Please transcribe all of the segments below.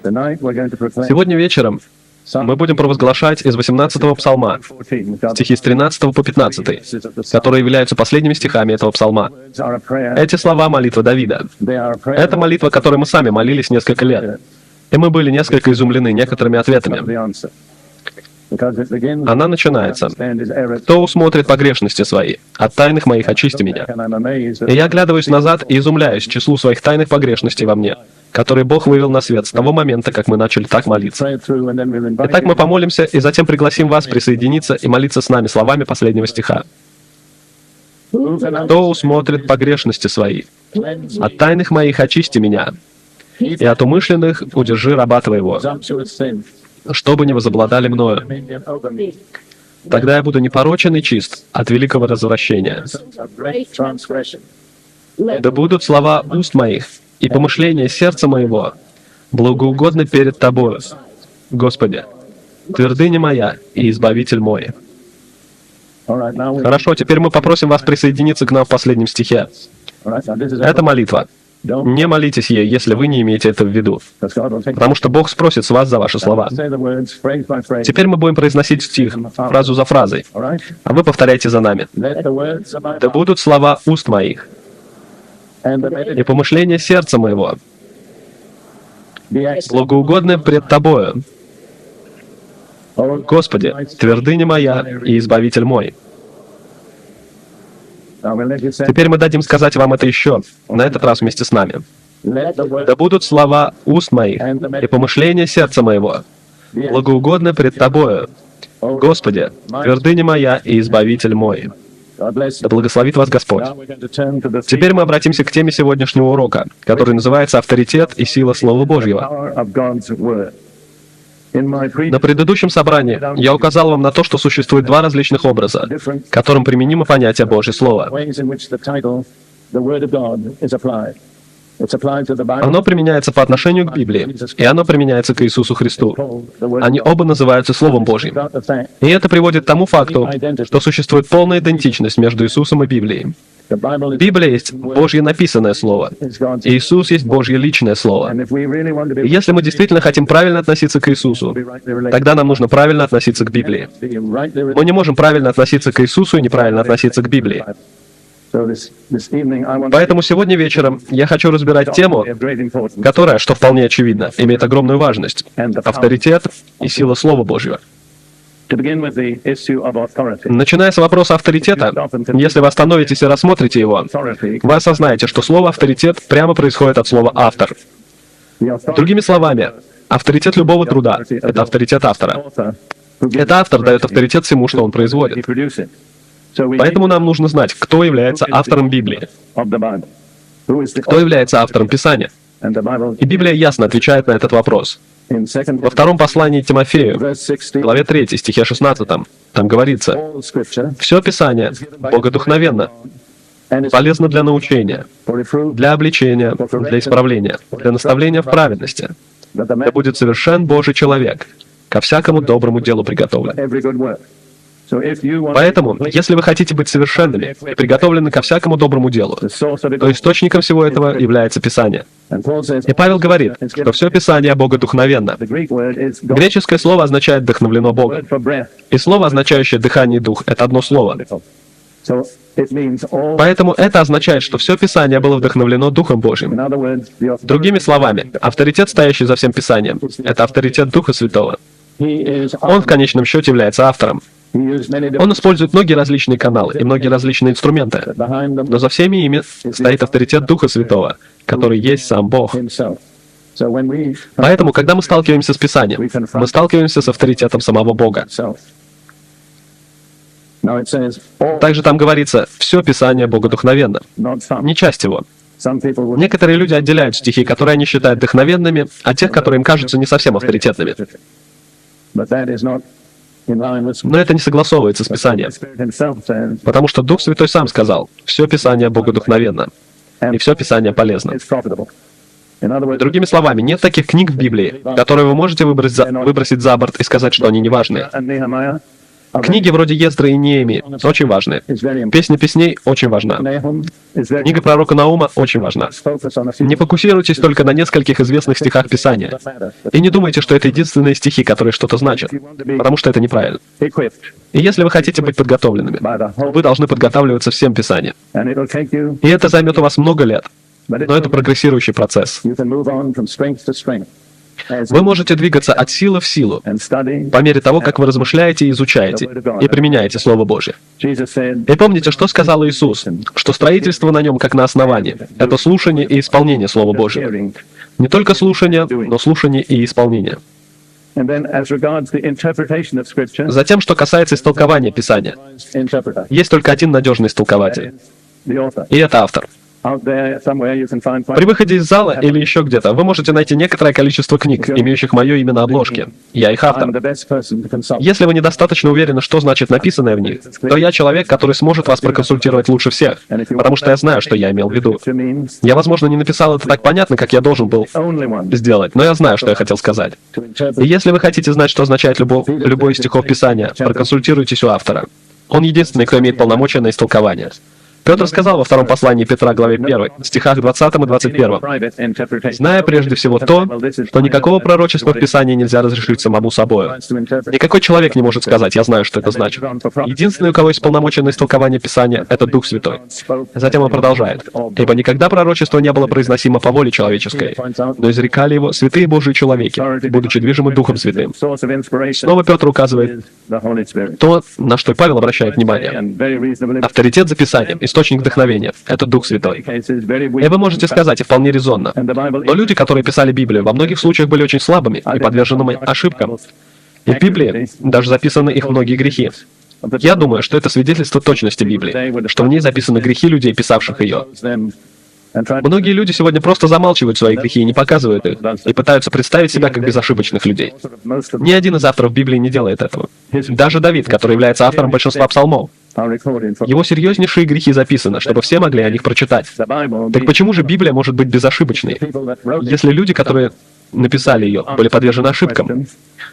Сегодня вечером мы будем провозглашать из 18-го псалма, стихи с 13 по 15, которые являются последними стихами этого псалма. Эти слова — молитва Давида. Это молитва, которой мы сами молились несколько лет. И мы были несколько изумлены некоторыми ответами. Она начинается: «Кто усмотрит погрешности свои? От тайных моих очисти меня». И я оглядываюсь назад и изумляюсь числу своих тайных погрешностей во мне, которые Бог вывел на свет с того момента, как мы начали так молиться. Итак, мы помолимся и затем пригласим вас присоединиться и молиться с нами словами последнего стиха. «Кто усмотрит погрешности свои? От тайных моих очисти меня, и от умышленных удержи раба твоего, чтобы не возобладали мною. Тогда я буду непорочен и чист от великого развращения. Да будут слова уст моих и помышления сердца моего благоугодны перед Тобою, Господи, твердыня моя и избавитель мой». Хорошо, теперь мы попросим вас присоединиться к нам в последнем стихе. Это молитва. Не молитесь ей, если вы не имеете это в виду, потому что Бог спросит с вас за ваши слова. Теперь мы будем произносить стих, фразу за фразой, а вы повторяйте за нами. «Да будут слова уст моих и помышления сердца моего благоугодны пред Тобою, Господи, твердыня моя и избавитель мой». Теперь мы дадим сказать вам это еще, на этот раз вместе с нами. «Да будут слова уст моих и помышления сердца моего благоугодны пред Тобою, Господи, твердыня моя и избавитель мой». Да благословит вас Господь. Теперь мы обратимся к теме сегодняшнего урока, который называется «Авторитет и сила Слова Божьего». На предыдущем собрании я указал вам на то, что существует два различных образа, которым применимо понятие Божье Слово. Оно применяется по отношению к Библии, и оно применяется к Иисусу Христу. Они оба называются Словом Божьим. И это приводит к тому факту, что существует полная идентичность между Иисусом и Библией. Библия есть Божье написанное Слово. Иисус есть Божье личное Слово. И если мы действительно хотим правильно относиться к Иисусу, тогда нам нужно правильно относиться к Библии. Мы не можем правильно относиться к Иисусу и неправильно относиться к Библии. Поэтому сегодня вечером я хочу разбирать тему, которая, что вполне очевидно, имеет огромную важность — авторитет и сила Слова Божьего. Начиная с вопроса авторитета, если вы остановитесь и рассмотрите его, вы осознаете, что слово «авторитет» прямо происходит от слова «автор». Другими словами, авторитет любого труда — это авторитет автора. Этот автор дает авторитет всему, что он производит. Поэтому нам нужно знать, кто является автором Библии, кто является автором Писания. И Библия ясно отвечает на этот вопрос. Во втором послании Тимофею, главе 3, стихе 16, там говорится: «Все Писание богодухновенно, полезно для научения, для обличения, для исправления, для наставления в праведности, да будет совершен Божий человек, ко всякому доброму делу приготовлен». Поэтому, если вы хотите быть совершенными и приготовлены ко всякому доброму делу, то источником всего этого является Писание. И Павел говорит, что все Писание богодухновенно. Греческое слово означает «вдохновлено Богом». И слово, означающее «дыхание и дух», — это одно слово. Поэтому это означает, что все Писание было вдохновлено Духом Божьим. Другими словами, авторитет, стоящий за всем Писанием, — это авторитет Духа Святого. Он в конечном счете является автором. Он использует многие различные каналы и многие различные инструменты, но за всеми ими стоит авторитет Духа Святого, который есть сам Бог. Поэтому, когда мы сталкиваемся с Писанием, мы сталкиваемся с авторитетом самого Бога. Также там говорится, все Писание богодухновенно, не часть его. Некоторые люди отделяют стихи, которые они считают вдохновенными, от тех, которые им кажутся не совсем авторитетными. Но это не согласовывается с Писанием, потому что Дух Святой сам сказал, все Писание богодухновенно, и все Писание полезно. Другими словами, нет таких книг в Библии, которые вы можете выбросить за борт и сказать, что они не важны. Книги вроде Ездры и Неемии очень важны. Песня песней очень важна. Книга пророка Наума очень важна. Не фокусируйтесь только на нескольких известных стихах Писания. И не думайте, что это единственные стихи, которые что-то значат, потому что это неправильно. И если вы хотите быть подготовленными, вы должны подготавливаться всем Писанием. И это займет у вас много лет. Но это прогрессирующий процесс. Вы можете двигаться от силы в силу, по мере того, как вы размышляете и изучаете, и применяете Слово Божье. И помните, что сказал Иисус, что строительство на нем, как на основании, это слушание и исполнение Слова Божьего. Не только слушание, но слушание и исполнение. Затем, что касается истолкования Писания, есть только один надежный истолкователь, и это автор. При выходе из зала или еще где-то вы можете найти некоторое количество книг, имеющих мое имя на обложке. Я их автор. Если вы недостаточно уверены, что значит написанное в них, то я человек, который сможет вас проконсультировать лучше всех, потому что я знаю, что я имел в виду. Я, возможно, не написал это так понятно, как я должен был сделать, но я знаю, что я хотел сказать. И если вы хотите знать, что означает любой из стихов Писания, проконсультируйтесь у автора. Он единственный, кто имеет полномочия на истолкование. Петр сказал во втором послании Петра, главе 1, стихах 20 и 21, «Зная прежде всего то, что никакого пророчества в Писании нельзя разрешить самому собою. Никакой человек не может сказать, я знаю, что это значит. Единственный, у кого есть полномочия на истолкование Писания, это Дух Святой». Затем он продолжает, «Ибо никогда пророчество не было произносимо по воле человеческой, но изрекали его святые Божьи человеки, будучи движимы Духом Святым». Снова Петр указывает то, на что Павел обращает внимание. Авторитет за Писанием, источник вдохновения — это Дух Святой. И вы можете сказать, и вполне резонно, но люди, которые писали Библию, во многих случаях были очень слабыми и подвержены ошибкам. И в Библии даже записаны их многие грехи. Я думаю, что это свидетельство точности Библии, что в ней записаны грехи людей, писавших ее. Многие люди сегодня просто замалчивают свои грехи и не показывают их, и пытаются представить себя как безошибочных людей. Ни один из авторов Библии не делает этого. Даже Давид, который является автором большинства псалмов. Его серьезнейшие грехи записаны, чтобы все могли о них прочитать. Так почему же Библия может быть безошибочной, если люди, которые написали ее, были подвержены ошибкам?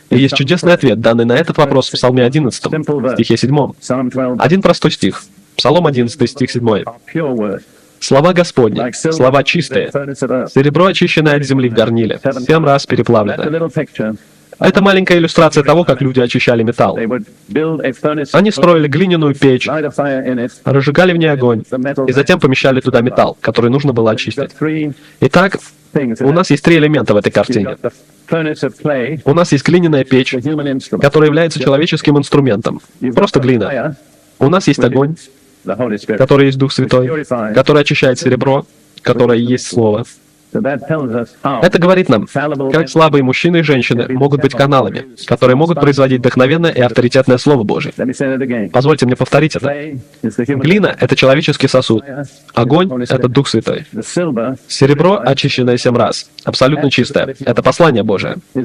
И есть чудесный ответ, данный на этот вопрос в Псалме 11, стихе 7. Один простой стих. Псалом 11, стих 7. «Слова Господни, слова чистые, серебро, очищенное от земли в горниле, 7 раз переплавленное». Это маленькая иллюстрация того, как люди очищали металл. Они строили глиняную печь, разжигали в ней огонь, и затем помещали туда металл, который нужно было очистить. Итак, у нас есть 3 элемента в этой картине. У нас есть глиняная печь, которая является человеческим инструментом. Просто глина. У нас есть огонь, который есть Дух Святой, который очищает серебро, которое есть Слово. Это говорит нам, как слабые мужчины и женщины могут быть каналами, которые могут производить вдохновенное и авторитетное Слово Божье. Позвольте мне повторить это. Глина — это человеческий сосуд. Огонь — это Дух Святой. Серебро, очищенное 7 раз, абсолютно чистое. Это послание Божие. И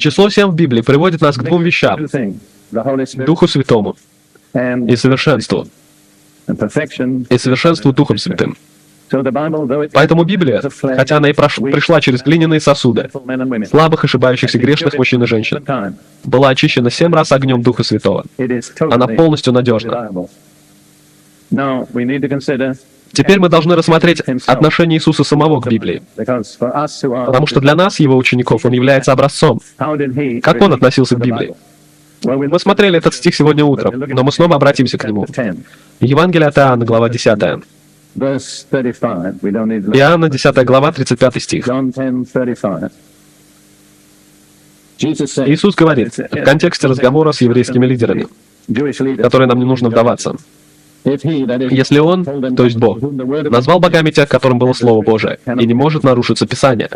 число 7 в Библии приводит нас к 2 вещам. Духу Святому и совершенству. И совершенству Духом Святым. Поэтому Библия, хотя она и пришла через глиняные сосуды, слабых, ошибающихся, грешных мужчин и женщин, была очищена 7 раз огнем Духа Святого. Она полностью надежна. Теперь мы должны рассмотреть отношение Иисуса самого к Библии, потому что для нас, его учеников, он является образцом. Как он относился к Библии? Мы смотрели этот стих сегодня утром, но мы снова обратимся к нему. Евангелие от Иоанна, глава 10. Иоанна, 10 глава, 35 стих. Иисус говорит в контексте разговора с еврейскими лидерами, в которые нам не нужно вдаваться. Если Он, то есть Бог, назвал богами тех, которым было Слово Божие, и не может нарушиться Писание.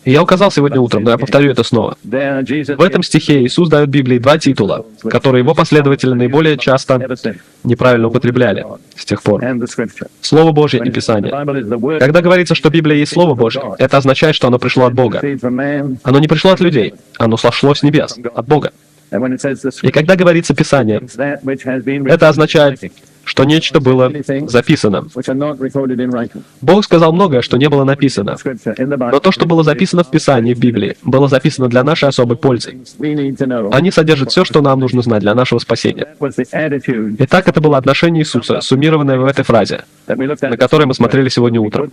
И я указал сегодня утром, но я повторю это снова. В этом стихе Иисус дает Библии 2 титула, которые его последователи наиболее часто неправильно употребляли с тех пор. Слово Божье и Писание. Когда говорится, что Библия есть Слово Божье, это означает, что оно пришло от Бога. Оно не пришло от людей, оно сошло с небес, от Бога. И когда говорится Писание, это означает что нечто было записано. Бог сказал многое, что не было написано. Но то, что было записано в Писании, в Библии, было записано для нашей особой пользы. Они содержат все, что нам нужно знать для нашего спасения. Итак, это было отношение Иисуса, суммированное в этой фразе, на которой мы смотрели сегодня утром.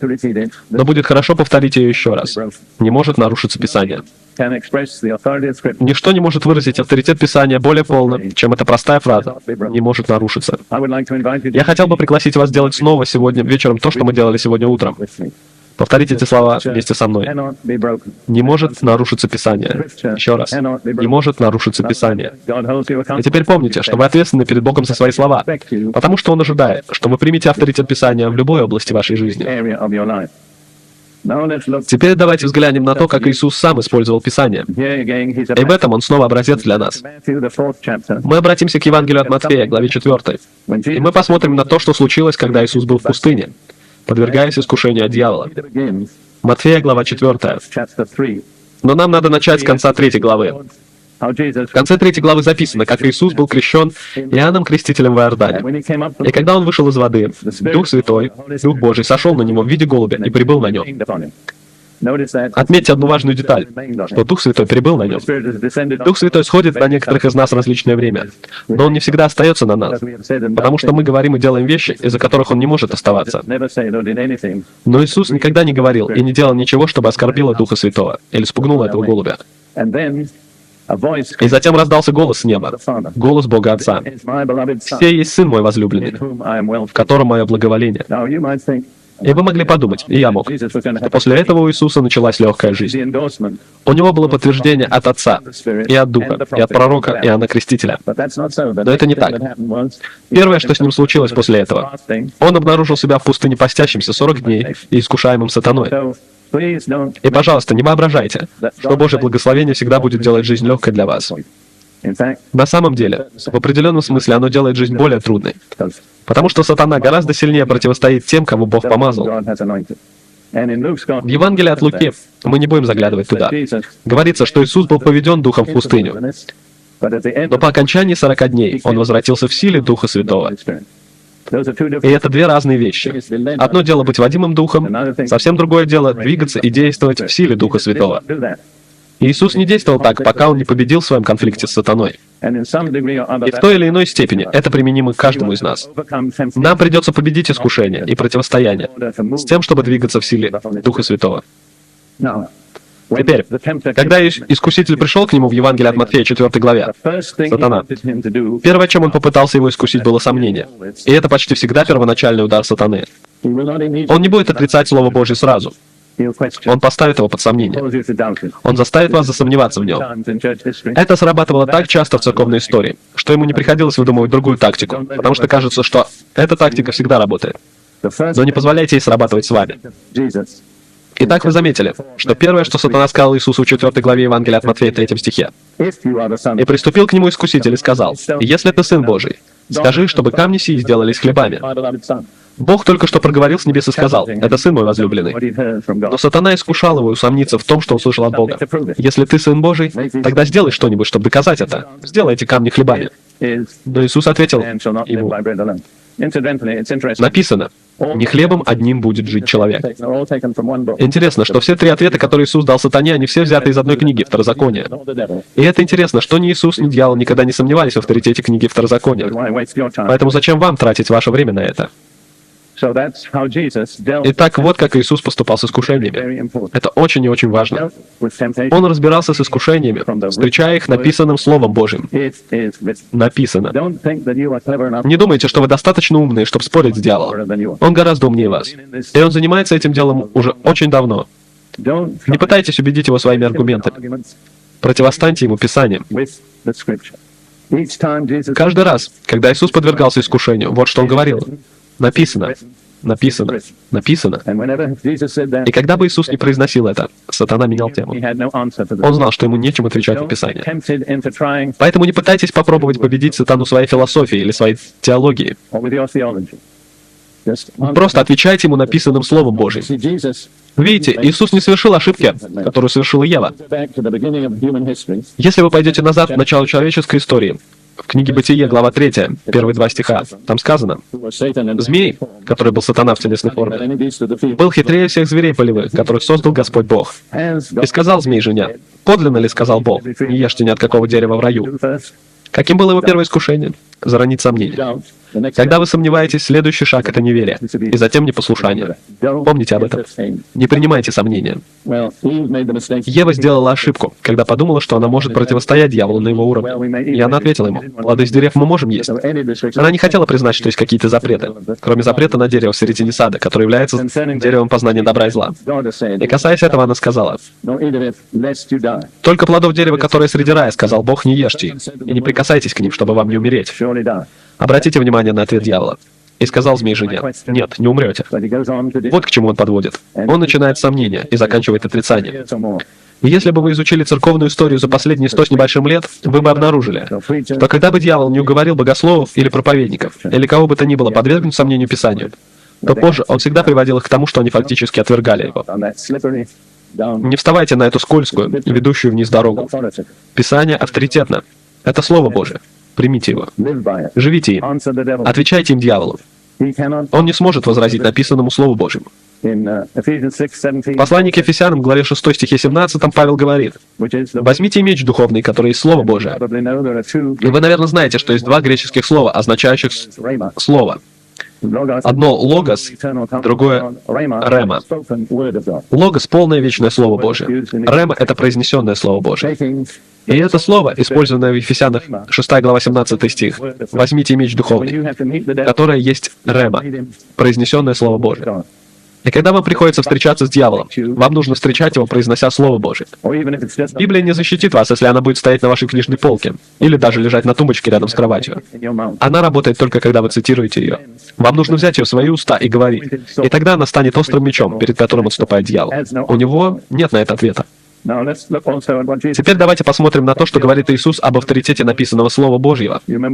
Но будет хорошо повторить ее еще раз. Не может нарушиться Писание. Ничто не может выразить авторитет Писания более полно, чем эта простая фраза «не может нарушиться». Я хотел бы пригласить вас сделать снова сегодня вечером то, что мы делали сегодня утром. Повторите эти слова вместе со мной. Не может нарушиться Писание. Еще раз. Не может нарушиться Писание. И теперь помните, что вы ответственны перед Богом за свои слова, потому что Он ожидает, что вы примете авторитет Писания в любой области вашей жизни. Теперь давайте взглянем на то, как Иисус сам использовал Писание. И в этом Он снова образец для нас. Мы обратимся к Евангелию от Матфея, главе 4. И мы посмотрим на то, что случилось, когда Иисус был в пустыне, подвергаясь искушению от дьявола. Матфея, глава 4. Но нам надо начать с конца 3 главы. В конце 3 главы записано, как Иисус был крещен Иоанном Крестителем в Иордане. И когда Он вышел из воды, Дух Святой, Дух Божий, сошел на Него в виде голубя и прибыл на Нем. Отметьте одну важную деталь, что Дух Святой прибыл на Нем. Дух Святой сходит на некоторых из нас в различное время, но Он не всегда остается на нас, потому что мы говорим и делаем вещи, из-за которых Он не может оставаться. Но Иисус никогда не говорил и не делал ничего, чтобы оскорбило Духа Святого или спугнуло этого голубя. И затем раздался голос с неба, голос Бога Отца. «Сей есть Сын мой возлюбленный, в котором мое благоволение». И вы могли подумать, и я мог, что после этого у Иисуса началась легкая жизнь. У Него было подтверждение от Отца, и от Духа, и от пророка Иоанна Крестителя. Но это не так. Первое, что с Ним случилось после этого, Он обнаружил себя в пустыне постящимся 40 дней и искушаемым сатаной. И, пожалуйста, не воображайте, что Божье благословение всегда будет делать жизнь легкой для вас. На самом деле, в определенном смысле оно делает жизнь более трудной, потому что сатана гораздо сильнее противостоит тем, кого Бог помазал. В Евангелии от Луки, мы не будем заглядывать туда, говорится, что Иисус был поведен Духом в пустыню, но по окончании 40 дней Он возвратился в силе Духа Святого. И это две разные вещи. Одно дело быть водимым Духом, совсем другое дело двигаться и действовать в силе Духа Святого. Иисус не действовал так, пока Он не победил в своем конфликте с сатаной. И в той или иной степени это применимо к каждому из нас. Нам придется победить искушение и противостояние с тем, чтобы двигаться в силе Духа Святого. Теперь, когда искуситель пришел к нему в Евангелии от Матфея 4 главе, сатана, первое, чем он попытался его искусить, было сомнение. И это почти всегда первоначальный удар сатаны. Он не будет отрицать Слово Божье сразу. Он поставит его под сомнение. Он заставит вас засомневаться в нем. Это срабатывало так часто в церковной истории, что ему не приходилось выдумывать другую тактику, потому что кажется, что эта тактика всегда работает. Но не позволяйте ей срабатывать с вами. Итак, вы заметили, что первое, что сатана сказал Иисусу в 4 главе Евангелия от Матфея 3 стихе, «И приступил к нему искуситель и сказал, «Если ты Сын Божий, скажи, чтобы камни сии сделались хлебами». Бог только что проговорил с небес и сказал, «Это Сын мой возлюбленный». Но сатана искушал его и усомниться в том, что он слышал от Бога. «Если ты Сын Божий, тогда сделай что-нибудь, чтобы доказать это. Сделай эти камни хлебами». Но Иисус ответил ему, написано, «Не хлебом одним будет жить человек». Интересно, что все три ответа, которые Иисус дал сатане, они все взяты из одной книги, Второзакония. И это интересно, что ни Иисус, ни дьявол никогда не сомневались в авторитете книги Второзакония. Поэтому зачем вам тратить ваше время на это? Итак, вот как Иисус поступал с искушениями. Это очень и очень важно. Он разбирался с искушениями, встречая их написанным Словом Божьим. Написано. Не думайте, что вы достаточно умные, чтобы спорить с дьяволом. Он гораздо умнее вас. И он занимается этим делом уже очень давно. Не пытайтесь убедить его своими аргументами. Противостаньте ему Писанием. Каждый раз, когда Иисус подвергался искушению, вот что он говорил. Написано, написано, написано. И когда бы Иисус не произносил это, сатана менял тему. Он знал, что ему нечем отвечать на Писание. Поэтому не пытайтесь попробовать победить сатану своей философией или своей теологией. Просто отвечайте ему написанным Словом Божьим. Видите, Иисус не совершил ошибки, которую совершила Ева. Если вы пойдете назад в начало человеческой истории, В книге Бытие, глава 3, первые 2 стиха, там сказано: «Змей, который был сатана в телесной форме, был хитрее всех зверей полевых, которых создал Господь Бог. И сказал змей жене: подлинно ли, сказал Бог, не ешьте ни от какого дерева в раю». Каким было его первое искушение? Заронить сомнение. Когда вы сомневаетесь, следующий шаг — это неверие, и затем непослушание. Помните об этом. Не принимайте сомнения. Ева сделала ошибку, когда подумала, что она может противостоять дьяволу на его уровне. И она ответила ему: «Плоды с дерев мы можем есть». Она не хотела признать, что есть какие-то запреты, кроме запрета на дерево в середине сада, которое является деревом познания добра и зла. И касаясь этого, она сказала: «Только плодов дерева, которое среди рая, сказал Бог, не ешьте их, и не прикасайтесь к ним, чтобы вам не умереть». Обратите внимание на ответ дьявола. И сказал змей жене: «Нет, не умрете». Вот к чему он подводит. Он начинает с сомнения и заканчивает отрицанием. И если бы вы изучили церковную историю за последние 100 с небольшим лет, вы бы обнаружили, что когда бы дьявол не уговорил богословов или проповедников, или кого бы то ни было подвергнуть сомнению Писанию, то позже он всегда приводил их к тому, что они фактически отвергали его. Не вставайте на эту скользкую, ведущую вниз дорогу. Писание авторитетно. Это Слово Божие. Примите его. Живите им. Отвечайте им дьяволу. Он не сможет возразить написанному Слову Божьему. В послании к Ефесянам, главе 6 стихе 17, Павел говорит: «Возьмите меч духовный, который есть Слово Божие». И вы, наверное, знаете, что есть 2 греческих слова, означающих «слово». Одно — «логос», другое — «рема». Логос — полное вечное Слово Божие. Рема — это произнесенное Слово Божие. И это слово, использованное в Ефесянах 6 глава 17 стих, «Возьмите меч духовный», которое есть рема, произнесенное Слово Божие. И когда вам приходится встречаться с дьяволом, вам нужно встречать его, произнося Слово Божие. Библия не защитит вас, если она будет стоять на вашей книжной полке, или даже лежать на тумбочке рядом с кроватью. Она работает только, когда вы цитируете ее. Вам нужно взять ее в свои уста и говорить. И тогда она станет острым мечом, перед которым отступает дьявол. У него нет на это ответа. Теперь давайте посмотрим на то, что говорит Иисус об авторитете написанного Слова Божьего. Вы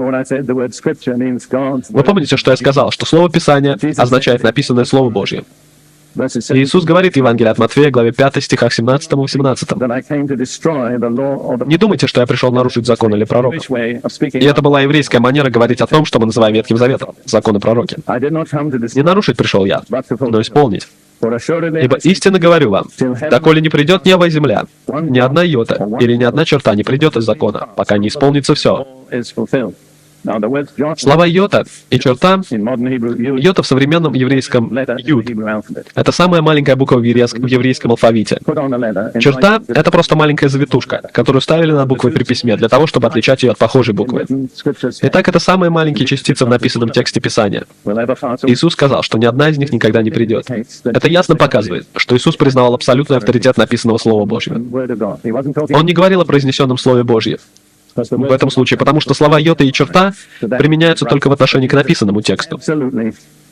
помните, что я сказал, что Слово Писания означает написанное Слово Божье. Иисус говорит в Евангелии от Матфея, главе 5, стихах 17 и 18. «Не думайте, что я пришел нарушить закон или пророков». И это была еврейская манера говорить о том, что мы называем Ветхим Заветом, закон и пророки. «Не нарушить пришел я, но исполнить. Ибо истинно говорю вам, доколе не придет небо и земля, ни одна йота или ни одна черта не придет из закона, пока не исполнится все». Слова «йота» и «черта», «йота» в современном еврейском «юд» — это самая маленькая буква в еврейском алфавите. «Черта» — это просто маленькая завитушка, которую ставили над буквой при письме, для того, чтобы отличать ее от похожей буквы. Итак, это самые маленькие частицы в написанном тексте Писания. Иисус сказал, что ни одна из них никогда не придет. Это ясно показывает, что Иисус признавал абсолютный авторитет написанного Слова Божьего. Он не говорил о произнесенном Слове Божьем в этом случае, потому что слова «йота» и «черта» применяются только в отношении к написанному тексту.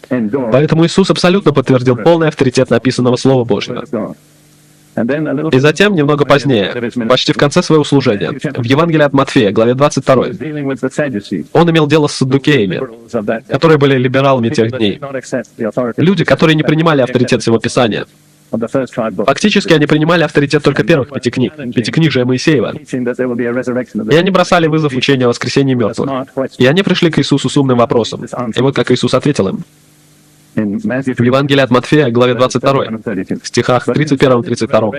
Поэтому Иисус абсолютно подтвердил полный авторитет написанного Слова Божьего. И затем, немного позднее, почти в конце своего служения, в Евангелии от Матфея, главе 22, он имел дело с саддукеями, которые были либералами тех дней. Люди, которые не принимали авторитет всего Писания. Фактически они принимали авторитет только первых 5 книг, Пятикнижия Моисеева. И они бросали вызов учению о воскресении мертвых. И они пришли к Иисусу с умным вопросом. И вот как Иисус ответил им. В Евангелии от Матфея, главе 22, стихах 31 и 32.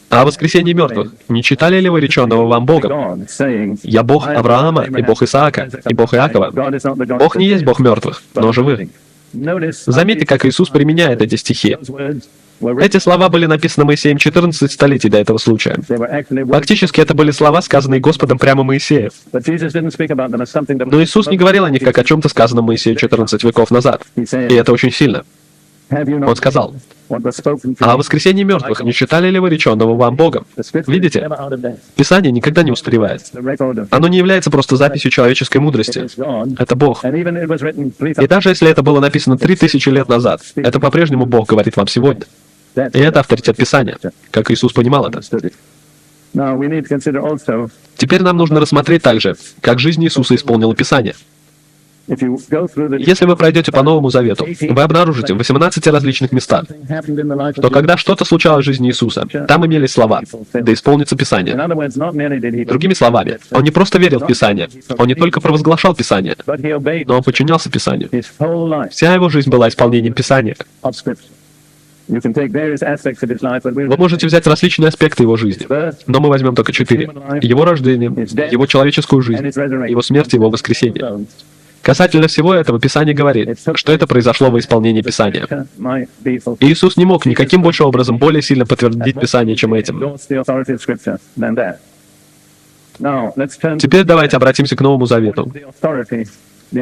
«А о воскресении мертвых не читали ли вы реченного вам Богом? Я Бог Авраама, и Бог Исаака, и Бог Иакова. Бог не есть Бог мертвых, но живых». Заметьте, как Иисус применяет эти стихи. Эти слова были написаны Моисеем 14 столетий до этого случая. Фактически, это были слова, сказанные Господом прямо Моисею. Но Иисус не говорил о них как о чем-то сказанном Моисею 14 веков назад. И это очень сильно. Он сказал: «А о воскресении мертвых не читали ли вы реченного вам Богом?» Видите? Писание никогда не устаревает. Оно не является просто записью человеческой мудрости. Это Бог. И даже если это было написано 3000 лет назад, это по-прежнему Бог говорит вам сегодня. И это авторитет Писания, как Иисус понимал это. Теперь нам нужно рассмотреть также, как жизнь Иисуса исполнила Писание. Если вы пройдете по Новому Завету, вы обнаружите в 18 различных местах, что когда что-то случалось в жизни Иисуса, там имелись слова «Да исполнится Писание». Другими словами, Он не просто верил в Писание, Он не только провозглашал Писание, но Он подчинялся Писанию. Вся Его жизнь была исполнением Писания. Вы можете взять различные аспекты Его жизни, но мы возьмем только 4. Его рождение, Его человеческую жизнь, Его смерть и Его воскресение. Касательно всего этого, Писание говорит, что это произошло во исполнении Писания. И Иисус не мог никаким больше образом более сильно подтвердить Писание, чем этим. Теперь давайте обратимся к Новому Завету.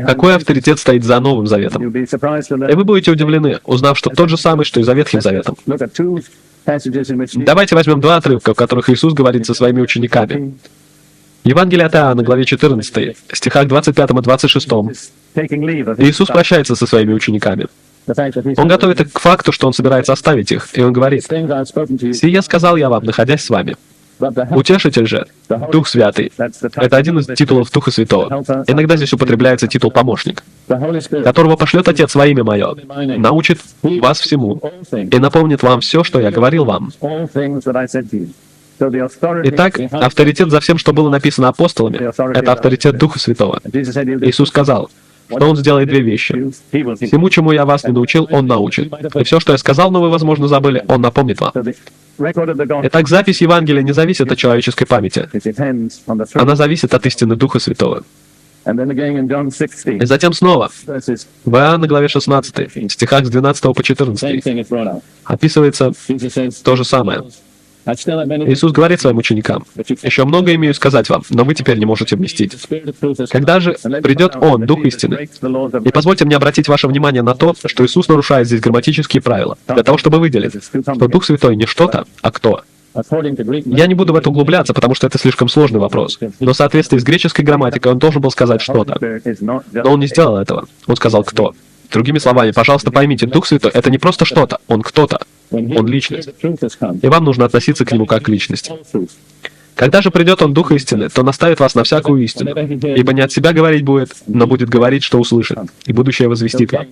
Какой авторитет стоит за Новым Заветом? И вы будете удивлены, узнав, что тот же самый, что и за Ветхим Заветом. Давайте возьмем 2 отрывка, в которых Иисус говорит со своими учениками. Евангелие от Иоанна, главе 14, стихах 25 и 26. Иисус прощается со своими учениками. Он готовит их к факту, что Он собирается оставить их, и Он говорит: «Сие сказал я вам, находясь с вами». Утешитель же, Дух Святый, это один из титулов Духа Святого. Иногда здесь употребляется титул «помощник», которого пошлет Отец во имя Мое, научит вас всему и напомнит вам все, что я говорил вам. Итак, авторитет за всем, что было написано апостолами, это авторитет Духа Святого. Иисус сказал, что Он сделает 2 вещи. Всему, чему я вас не научил, Он научит. И все, что я сказал, но вы, возможно, забыли, Он напомнит вам. Итак, запись Евангелия не зависит от человеческой памяти. Она зависит от истины Духа Святого. И затем снова, в Иоанна главе 16, стихах с 12 по 14, описывается то же самое. Иисус говорит своим ученикам: «Еще много имею сказать вам, но вы теперь не можете вместить. Когда же придет Он, Дух истины, и позвольте мне обратить ваше внимание на то, что Иисус нарушает здесь грамматические правила, для того, чтобы выделить, что Дух Святой не что-то, а кто». Я не буду в это углубляться, потому что это слишком сложный вопрос. Но в соответствии с греческой грамматикой он должен был сказать что-то. Но он не сделал этого. Он сказал «кто». Другими словами, пожалуйста, поймите, Дух Святой — это не просто что-то, Он кто-то. Он личность. И вам нужно относиться к Нему как к личности. Когда же придет Он, Дух истины, то наставит вас на всякую истину, ибо не от себя говорить будет, но будет говорить, что услышит, и будущее возвестит вам.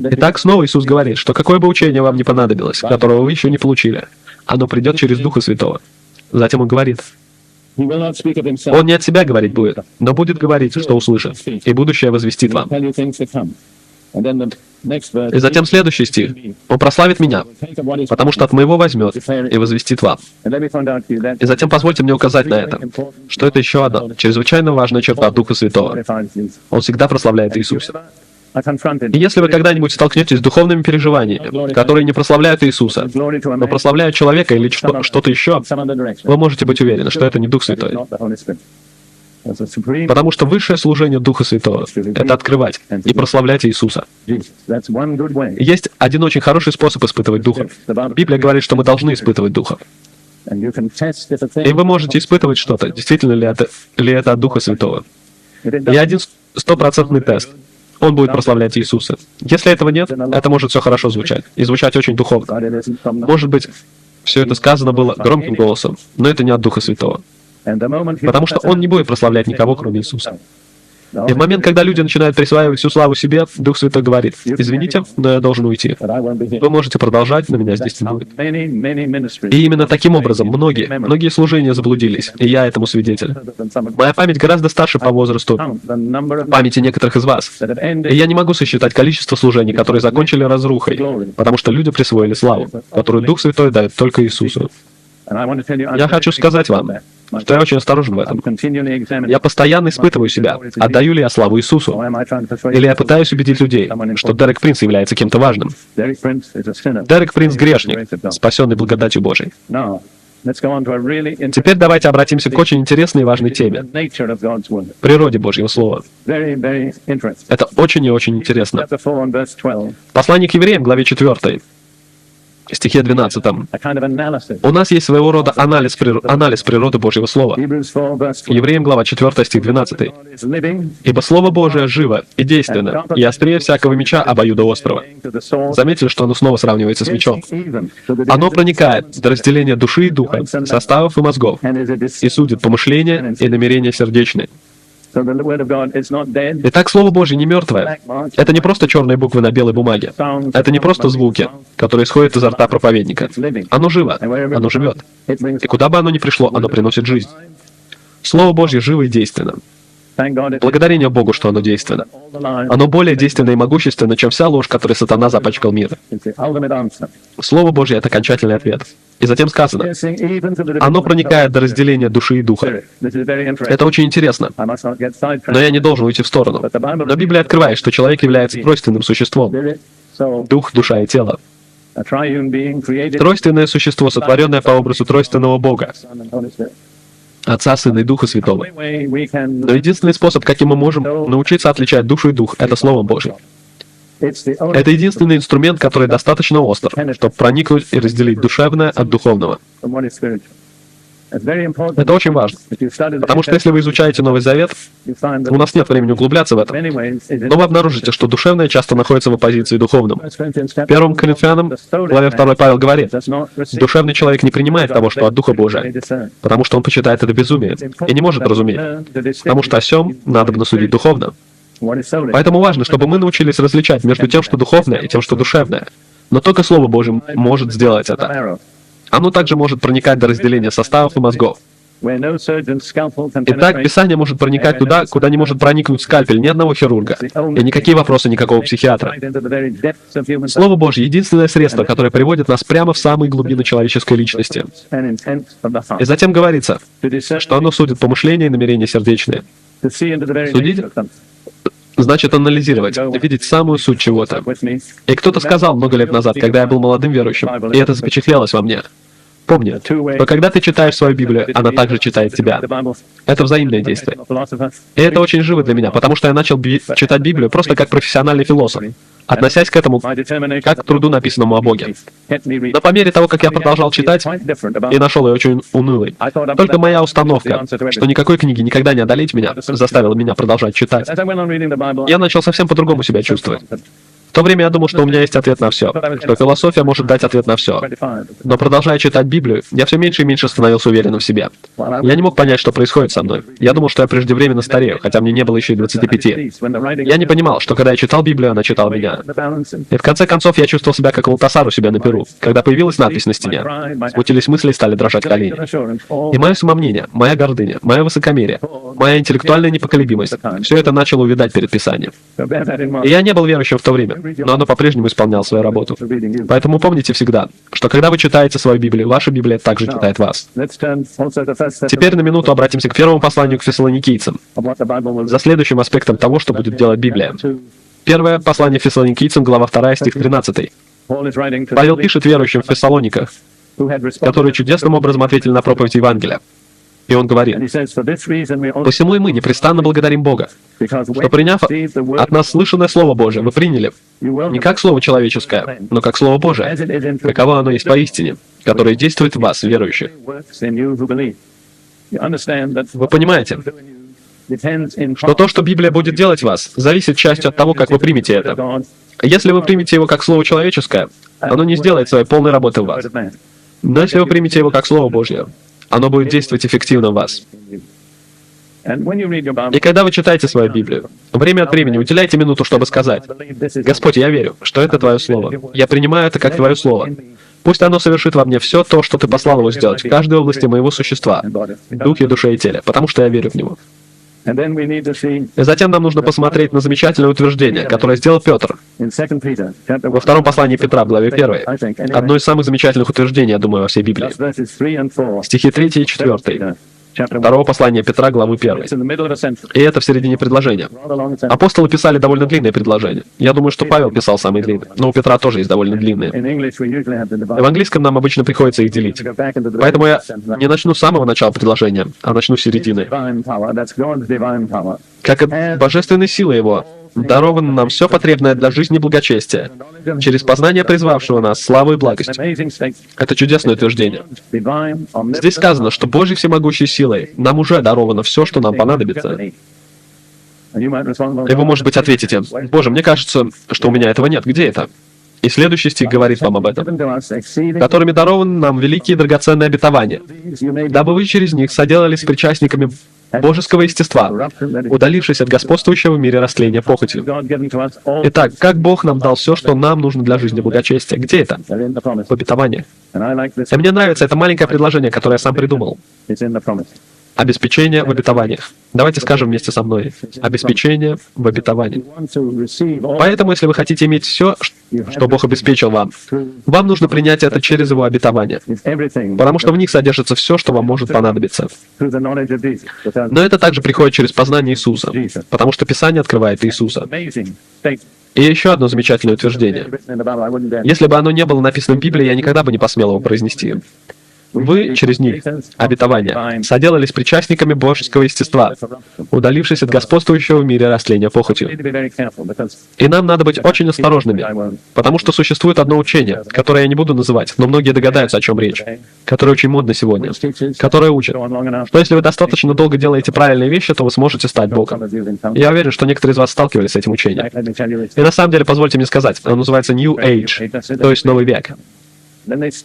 Итак, снова Иисус говорит, что какое бы учение вам не понадобилось, которого вы еще не получили, оно придет через Духа Святого. Затем Он говорит, Он не от себя говорить будет, но будет говорить, что услышит, и будущее возвестит вам. И затем следующий стих. «Он прославит Меня, потому что от Моего возьмет и возвестит вам». И затем позвольте мне указать на это, что это еще одна чрезвычайно важная черта Духа Святого. Он всегда прославляет Иисуса. И если вы когда-нибудь столкнетесь с духовными переживаниями, которые не прославляют Иисуса, но прославляют человека или что-то еще, вы можете быть уверены, что это не Дух Святой. Потому что высшее служение Духа Святого — это открывать и прославлять Иисуса. Есть один очень хороший способ испытывать Духа. Библия говорит, что мы должны испытывать Духа. И вы можете испытывать что-то, действительно ли это от Духа Святого. И один 100% тест. Он будет прославлять Иисуса. Если этого нет, это может все хорошо звучать. И звучать очень духовно. Может быть, все это сказано было громким голосом, но это не от Духа Святого. Потому что Он не будет прославлять никого, кроме Иисуса. И в момент, когда люди начинают присваивать всю славу себе, Дух Святой говорит: «Извините, но я должен уйти. Вы можете продолжать, но меня здесь не будет». И именно таким образом многие служения заблудились, и я этому свидетель. Моя память гораздо старше по возрасту памяти некоторых из вас. И я не могу сосчитать количество служений, которые закончили разрухой, потому что люди присвоили славу, которую Дух Святой дает только Иисусу. Я хочу сказать вам, что я очень осторожен в этом. Я постоянно испытываю себя, отдаю ли я славу Иисусу, или я пытаюсь убедить людей, что Дерек Принц является кем-то важным. Дерек Принц — грешник, спасенный благодатью Божией. Теперь давайте обратимся к очень интересной и важной теме — природе Божьего Слова. Это очень и очень интересно. Послание к Евреям, главе 4, стихе 12. У нас есть своего рода анализ природы Божьего Слова. Евреям, глава 4, стих 12. «Ибо Слово Божие живо и действенно, и острее всякого меча обоюдоострого». Заметили, что оно снова сравнивается с мечом? «Оно проникает до разделения души и духа, составов и мозгов, и судит помышления и намерения сердечные». Итак, Слово Божье не мертвое. Это не просто черные буквы на белой бумаге. Это не просто звуки, которые исходят изо рта проповедника. Оно живо, оно живет. И куда бы оно ни пришло, оно приносит жизнь. Слово Божье живо и действенно. Благодарение Богу, что оно действенно. Оно более действенно и могущественно, чем вся ложь, которой сатана запачкал мир. Слово Божье — это окончательный ответ. И затем сказано, оно проникает до разделения души и духа. Это очень интересно. Но я не должен уйти в сторону. Но Библия открывает, что человек является тройственным существом. Дух, душа и тело. Тройственное существо, сотворенное по образу тройственного Бога. Отца, Сына и Духа Святого. Но единственный способ, каким мы можем научиться отличать душу и дух, это Слово Божье. Это единственный инструмент, который достаточно остр, чтобы проникнуть и разделить душевное от духовного. Это очень важно, потому что если вы изучаете Новый Завет, у нас нет времени углубляться в это, но вы обнаружите, что душевное часто находится в оппозиции духовному. 1 Коринфянам, главе 2 Павел говорит, душевный человек не принимает того, что от Духа Божия, потому что он почитает это безумие и не может разуметь, потому что о сем надобно судить духовно. Поэтому важно, чтобы мы научились различать между тем, что духовное, и тем, что душевное. Но только Слово Божье может сделать это. Оно также может проникать до разделения составов и мозгов. Итак, Писание может проникать туда, куда не может проникнуть скальпель ни одного хирурга, и никакие вопросы никакого психиатра. Слово Божье — единственное средство, которое приводит нас прямо в самые глубины человеческой личности. И затем говорится, что оно судит помышления и намерения сердечные. Судить значит анализировать, видеть самую суть чего-то. И кто-то сказал много лет назад, когда я был молодым верующим, и это запечатлелось во мне. Помни, что когда ты читаешь свою Библию, она также читает тебя. Это взаимное действие. И это очень живо для меня, потому что я начал читать Библию просто как профессиональный философ, относясь к этому как к труду, написанному о Боге. Но по мере того, как я продолжал читать, и нашел ее очень унылой, только моя установка, что никакой книги никогда не одолеть меня, заставила меня продолжать читать. Я начал совсем по-другому себя чувствовать. В то время я думал, что у меня есть ответ на все, что философия может дать ответ на все. Но продолжая читать Библию, я все меньше и меньше становился уверенным в себе. Я не мог понять, что происходит со мной. Я думал, что я преждевременно старею, хотя мне не было еще и 25. Я не понимал, что когда я читал Библию, она читала меня. И в конце концов я чувствовал себя как Валтасар у себя на перу, когда появилась надпись на стене. Смутились мысли и стали дрожать колени. И мое самомнение, моя гордыня, мое высокомерие, моя интеллектуальная непоколебимость, все это начало увядать перед Писанием. И я не был верующим в то время, но оно по-прежнему исполняло свою работу. Поэтому помните всегда, что когда вы читаете свою Библию, ваша Библия также читает вас. Теперь на минуту обратимся к первому посланию к фессалоникийцам, за следующим аспектом того, что будет делать Библия. Первое послание фессалоникийцам, глава 2, стих 13. Павел пишет верующим в Фессалониках, которые чудесным образом ответили на проповедь Евангелия. И он говорит, «Посему и мы непрестанно благодарим Бога, что, приняв от нас слышанное Слово Божие, вы приняли не как Слово человеческое, но как Слово Божие, каково оно есть поистине, которое действует в вас, верующих». Вы понимаете, что то, что Библия будет делать в вас, зависит частью от того, как вы примете это. Если вы примете его как Слово человеческое, оно не сделает своей полной работы в вас. Но если вы примете его как Слово Божье, оно будет действовать эффективно в вас. И когда вы читаете свою Библию, время от времени уделяйте минуту, чтобы сказать, «Господь, я верю, что это Твое Слово. Я принимаю это как Твое Слово. Пусть оно совершит во мне все то, что Ты послал его сделать в каждой области моего существа, в духе, душе и теле, потому что я верю в него». И затем нам нужно посмотреть на замечательное утверждение, которое сделал Петр во втором послании Петра, в главе 1. Одно из самых замечательных утверждений, я думаю, во всей Библии. Стихи 3 и 4. Второго послания Петра, главы 1. И это в середине предложения. Апостолы писали довольно длинные предложения. Я думаю, что Павел писал самые длинные, но у Петра тоже есть довольно длинные. В английском нам обычно приходится их делить. Поэтому я не начну с самого начала предложения, а начну с середины. Как от божественной силы Его даровано нам все потребное для жизни и благочестия, через познание призвавшего нас славу и благость. Это чудесное утверждение. Здесь сказано, что Божьей всемогущей силой нам уже даровано все, что нам понадобится. И вы, может быть, ответите, «Боже, мне кажется, что у меня этого нет. Где это?» И следующий стих говорит вам об этом. «Которыми дарованы нам великие и драгоценные обетования, дабы вы через них соделались причастниками божеского естества, удалившись от господствующего в мире растления похотью. Итак, как Бог нам дал все, что нам нужно для жизни благочестия? Где это? В обетовании. И мне нравится это маленькое предложение, которое я сам придумал. Обеспечение в обетованиях. Давайте скажем вместе со мной. Обеспечение в обетовании. Поэтому, если вы хотите иметь все, что Бог обеспечил вам, вам нужно принять это через Его обетование. Потому что в них содержится все, что вам может понадобиться. Но это также приходит через познание Иисуса. Потому что Писание открывает Иисуса. И еще одно замечательное утверждение. Если бы оно не было написано в Библии, я никогда бы не посмел его произнести. Вы через них, обетования, соделались причастниками божеского естества, удалившись от господствующего в мире растления похотью. И нам надо быть очень осторожными, потому что существует одно учение, которое я не буду называть, но многие догадаются, о чем речь, которое очень модно сегодня, которое учит, что если вы достаточно долго делаете правильные вещи, то вы сможете стать Богом. Я уверен, что некоторые из вас сталкивались с этим учением. И на самом деле, позвольте мне сказать, оно называется New Age, то есть Новый век.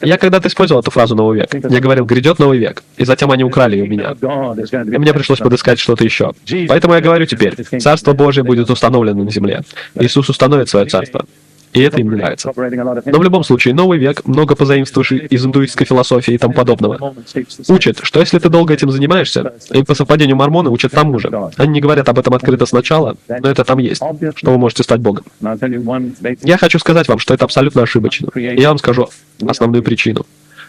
Я когда-то использовал эту фразу «новый век». Я говорил «грядет новый век», и затем они украли ее у меня. И мне пришлось подыскать что-то еще. Поэтому я говорю теперь, Царство Божие будет установлено на земле. Иисус установит свое царство. И это им не нравится. Но в любом случае, новый век, много позаимствовавший из индуистской философии и тому подобного, учит, что если ты долго этим занимаешься, и по совпадению мормоны учат тому же, они не говорят об этом открыто сначала, но это там есть, что вы можете стать Богом. Я хочу сказать вам, что это абсолютно ошибочно. И я вам скажу основную причину.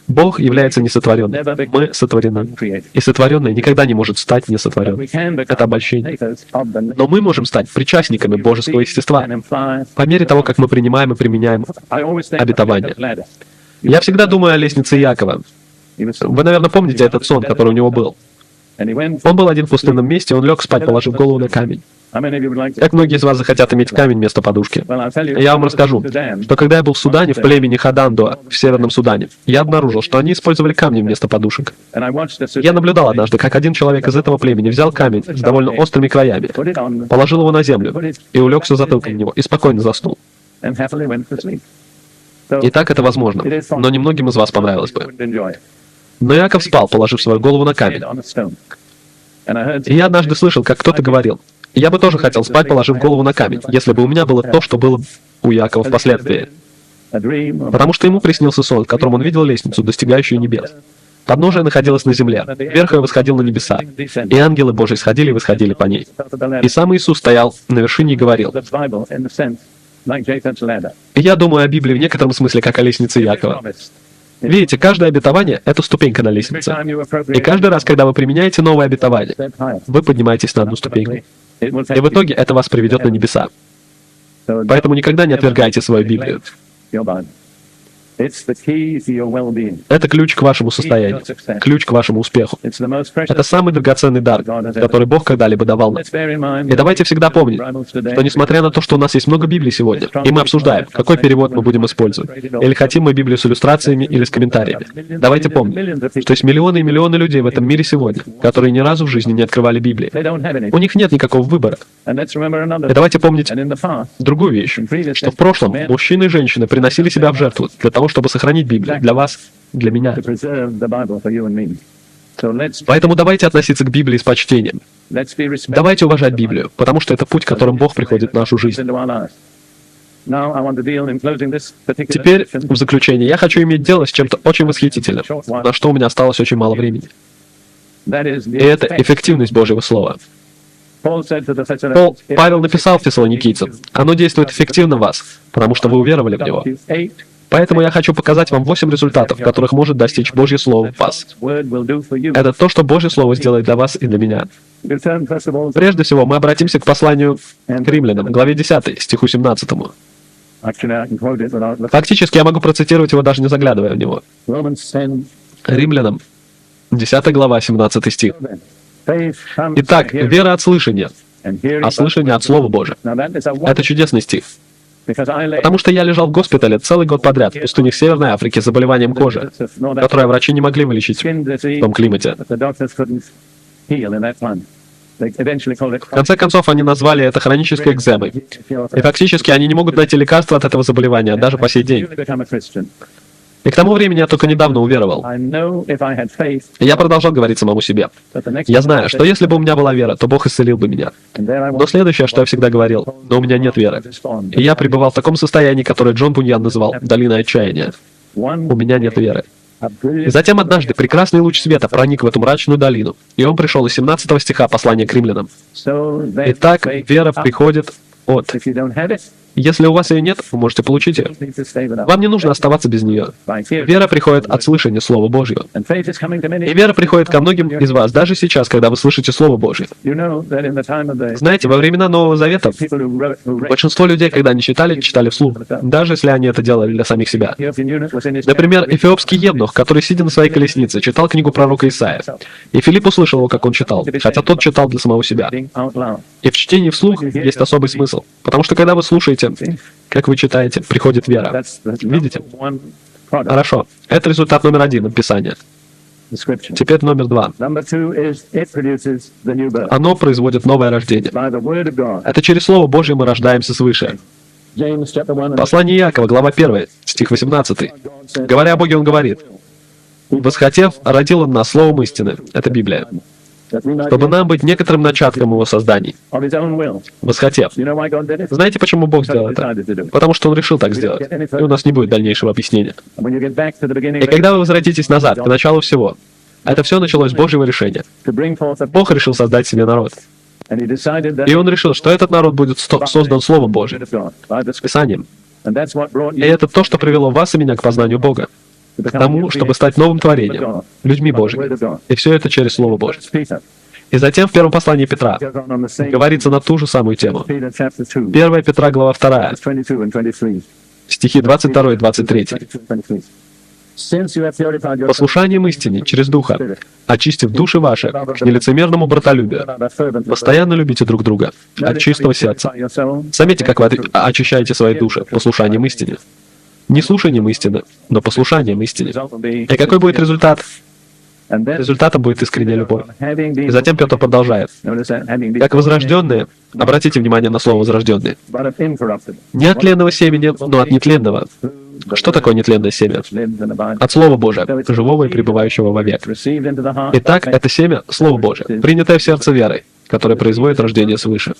Бог является несотворенным. Мы сотворены. И сотворенный никогда не может стать несотворенным. Это обольщение. Но мы можем стать причастниками божеского естества по мере того, как мы принимаем и применяем обетование. Я всегда думаю о лестнице Иакова. Вы, наверное, помните этот сон, который у него был. Он был один в пустынном месте, он лег спать, положив голову на камень. Как многие из вас захотят иметь камень вместо подушки? Я вам расскажу, что когда я был в Судане, в племени Хадандо, в Северном Судане, я обнаружил, что они использовали камни вместо подушек. Я наблюдал однажды, как один человек из этого племени взял камень с довольно острыми краями, положил его на землю и улегся затылком в него, и спокойно заснул. И так это возможно, но немногим из вас понравилось бы. Но Иаков спал, положив свою голову на камень. И я однажды слышал, как кто-то говорил: «Я бы тоже хотел спать, положив голову на камень, если бы у меня было то, что было у Иакова впоследствии». Потому что ему приснился сон, в котором он видел лестницу, достигающую небес. Подножие находилось на земле, вверх ее восходил на небеса, и ангелы Божьи сходили и восходили по ней. И сам Иисус стоял на вершине и говорил. И я думаю о Библии в некотором смысле как о лестнице Иакова. Видите, каждое обетование — это ступенька на лестнице. И каждый раз, когда вы применяете новое обетование, вы поднимаетесь на одну ступеньку. И в итоге это вас приведет на небеса. Поэтому никогда не отвергайте свою Библию. Это ключ к вашему состоянию, ключ к вашему успеху. Это самый драгоценный дар, который Бог когда-либо давал нам. И давайте всегда помнить, что несмотря на то, что у нас есть много Библий сегодня, и мы обсуждаем, какой перевод мы будем использовать, или хотим мы Библию с иллюстрациями или с комментариями, давайте помнить, что есть миллионы и миллионы людей в этом мире сегодня, которые ни разу в жизни не открывали Библии. У них нет никакого выбора. И давайте помнить другую вещь, что в прошлом мужчины и женщины приносили себя в жертву для того, чтобы сохранить Библию для вас, для меня. Поэтому давайте относиться к Библии с почтением. Давайте уважать Библию, потому что это путь, которым Бог приходит в нашу жизнь. Теперь, в заключение, я хочу иметь дело с чем-то очень восхитительным, на что у меня осталось очень мало времени. И это эффективность Божьего Слова. Павел написал Фессалоникийцам: «Оно действует эффективно в вас, потому что вы уверовали в него». Поэтому я хочу показать вам 8 результатов, которых может достичь Божье Слово в вас. Это то, что Божье Слово сделает для вас и для меня. Прежде всего, мы обратимся к посланию к Римлянам, главе 10, стиху 17. Фактически, я могу процитировать его, даже не заглядывая в него. Римлянам, 10 глава, 17 стих. «Итак, вера от слышания, а слышание от Слова Божия». Это чудесный стих. Потому что я лежал в госпитале целый год подряд в пустынях Северной Африки с заболеванием кожи, которое врачи не могли вылечить в том климате. В конце концов, они назвали это хронической экземой. И фактически они не могут найти лекарства от этого заболевания, даже по сей день. И к тому времени я только недавно уверовал. И я продолжал говорить самому себе. Я знаю, что если бы у меня была вера, то Бог исцелил бы меня. Но следующее, что я всегда говорил, но у меня нет веры. И я пребывал в таком состоянии, которое Джон Буньян называл «долиной отчаяния». У меня нет веры. И затем однажды прекрасный луч света проник в эту мрачную долину, и он пришел из 17 стиха послания к римлянам. Итак, вера приходит от... Если у вас ее нет, вы можете получить ее. Вам не нужно оставаться без нее. Вера приходит от слышания Слова Божьего. И вера приходит ко многим из вас, даже сейчас, когда вы слышите Слово Божье. Знаете, во времена Нового Завета большинство людей, когда они читали вслух, даже если они это делали для самих себя. Например, эфиопский евнух, который, сидя на своей колеснице, читал книгу пророка Исаия. И Филипп услышал его, как он читал, хотя тот читал для самого себя. И в чтении вслух есть особый смысл. Потому что когда вы слушаете, как вы читаете, приходит вера. Видите? Хорошо. Это результат номер 1 Писания. Теперь номер 2. Оно производит новое рождение. Это через Слово Божье мы рождаемся свыше. Послание Иакова, глава 1, стих 18. Говоря о Боге, он говорит: «Восхотев, родил он нас словом истины». Это Библия. Чтобы нам быть некоторым начатком его созданий. Восхотев. Знаете, почему Бог сделал это? Потому что Он решил так сделать. И у нас не будет дальнейшего объяснения. И когда вы возвратитесь назад, к началу всего, это все началось с Божьего решения. Бог решил создать себе народ. И Он решил, что этот народ будет создан Словом Божьим, Писанием. И это то, что привело вас и меня к познанию Бога. К тому, чтобы стать новым творением, людьми Божьими. И все это через Слово Божье. И затем в первом послании Петра говорится на ту же самую тему. 1 Петра, глава 2, стихи 22 и 23. «Послушанием истине через Духа, очистив души ваши к нелицемерному братолюбию, постоянно любите друг друга от чистого сердца». Заметьте, как вы очищаете свои души послушанием истине. Не слушанием истины, но послушанием истине. И какой будет результат? Результатом будет искренняя любовь. И затем Петр продолжает. Как возрожденные, обратите внимание на слово «возрожденные», не от тленного семени, но от нетленного. Что такое нетленное семя? От Слова Божия, живого и пребывающего вовек. Итак, это семя — Слово Божие, принятое в сердце верой, которое производит рождение свыше.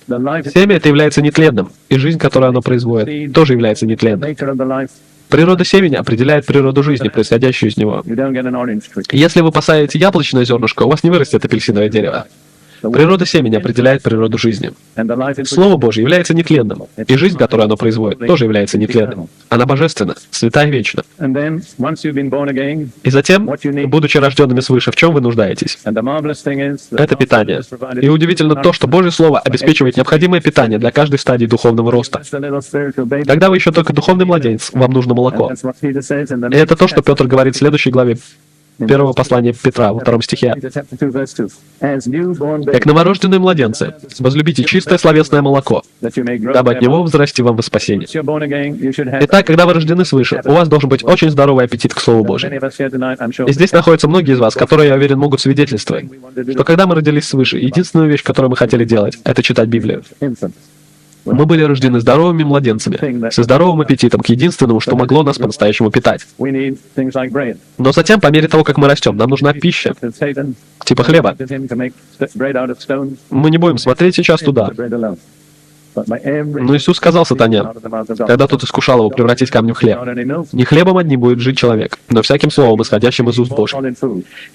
Семя это является нетленным, и жизнь, которую оно производит, тоже является нетленной. Природа семени определяет природу жизни, происходящую из него. Если вы посадите яблочное зернышко, у вас не вырастет апельсиновое дерево. Природа семени определяет природу жизни. Слово Божье является нетленным, и жизнь, которую оно производит, тоже является нетленным. Она божественна, свята и вечна. И затем, будучи рожденными свыше, в чем вы нуждаетесь? Это питание. И удивительно то, что Божье Слово обеспечивает необходимое питание для каждой стадии духовного роста. Когда вы еще только духовный младенец, вам нужно молоко. И это то, что Петр говорит в следующей главе первого послания Петра, во 2 стихе. «Как новорожденные младенцы, возлюбите чистое словесное молоко, дабы от него возрасти вам во спасение». Итак, когда вы рождены свыше, у вас должен быть очень здоровый аппетит к Слову Божьему. И здесь находятся многие из вас, которые, я уверен, могут свидетельствовать, что когда мы родились свыше, единственная вещь, которую мы хотели делать, это читать Библию. Мы были рождены здоровыми младенцами, со здоровым аппетитом к единственному, что могло нас по-настоящему питать. Но затем, по мере того, как мы растем, нам нужна пища, типа хлеба. Мы не будем смотреть сейчас туда. Но Иисус сказал сатане, когда тот искушал его превратить камень в хлеб: «Не хлебом одним будет жить человек, но всяким словом, исходящим из уст Божьих».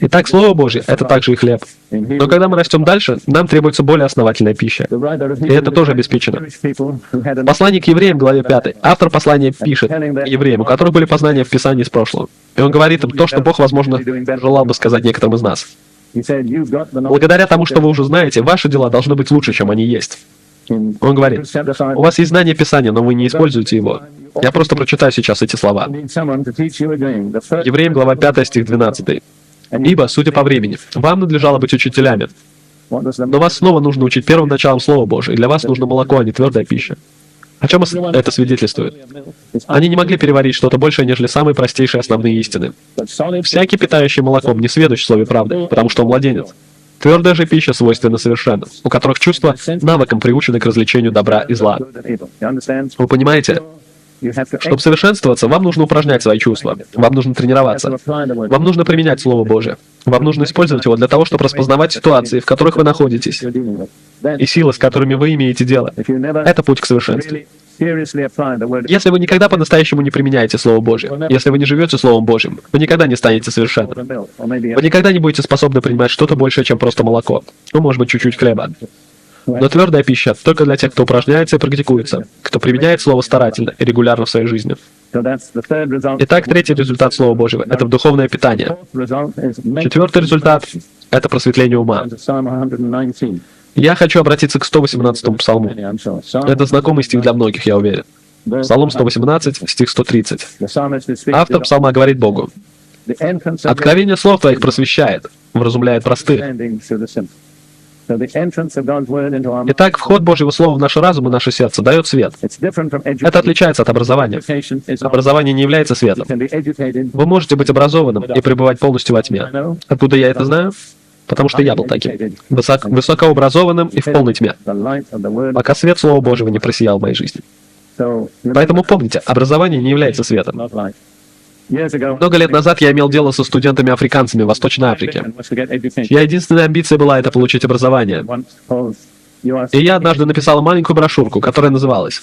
Итак, Слово Божье — это также и хлеб. Но когда мы растем дальше, нам требуется более основательная пища. И это тоже обеспечено. В послании к евреям, главе 5, автор послания пишет евреям, у которых были познания в Писании из прошлого. И он говорит им то, что Бог, возможно, желал бы сказать некоторым из нас. Благодаря тому, что вы уже знаете, ваши дела должны быть лучше, чем они есть. Он говорит: у вас есть знание Писания, но вы не используете его. Я просто прочитаю сейчас эти слова. Евреям, глава 5, стих 12. «Ибо, судя по времени, вам надлежало быть учителями, но вас снова нужно учить первым началом Слова Божия, и для вас нужно молоко, а не твердая пища». О чем это свидетельствует? Они не могли переварить что-то большее, нежели самые простейшие основные истины. Всякий, питающий молоком, не сведущ в слове правды, потому что он младенец. Твердая же пища свойственна совершенным, у которых чувства навыком приучены к развлечению добра и зла. Вы понимаете? Чтобы совершенствоваться, вам нужно упражнять свои чувства, вам нужно тренироваться, вам нужно применять Слово Божие, вам нужно использовать его для того, чтобы распознавать ситуации, в которых вы находитесь, и силы, с которыми вы имеете дело. Это путь к совершенству. Если вы никогда по-настоящему не применяете Слово Божье, если вы не живете Словом Божьим, вы никогда не станете совершенным. Вы никогда не будете способны принимать что-то большее, чем просто молоко. Ну, может быть, чуть-чуть хлеба. Но твердая пища только для тех, кто упражняется и практикуется, кто применяет Слово старательно и регулярно в своей жизни. Итак, третий результат Слова Божьего — это духовное питание. Четвертый результат — это просветление ума. Я хочу обратиться к 118-му псалму. Это знакомый стих для многих, я уверен. Псалом 118, стих 130. Автор псалма говорит Богу: «Откровение слов Твоих просвещает, вразумляет простых». Итак, вход Божьего Слова в наш разум и наше сердце дает свет. Это отличается от образования. Образование не является светом. Вы можете быть образованным и пребывать полностью во тьме. Откуда я это знаю? Потому что я был таким. Высокообразованным и в полной тьме. Пока свет Слова Божьего не просиял в моей жизни. Поэтому помните, образование не является светом. Много лет назад я имел дело со студентами-африканцами в Восточной Африке. Чья единственная амбиция была это получить образование. И я однажды написал маленькую брошюрку, которая называлась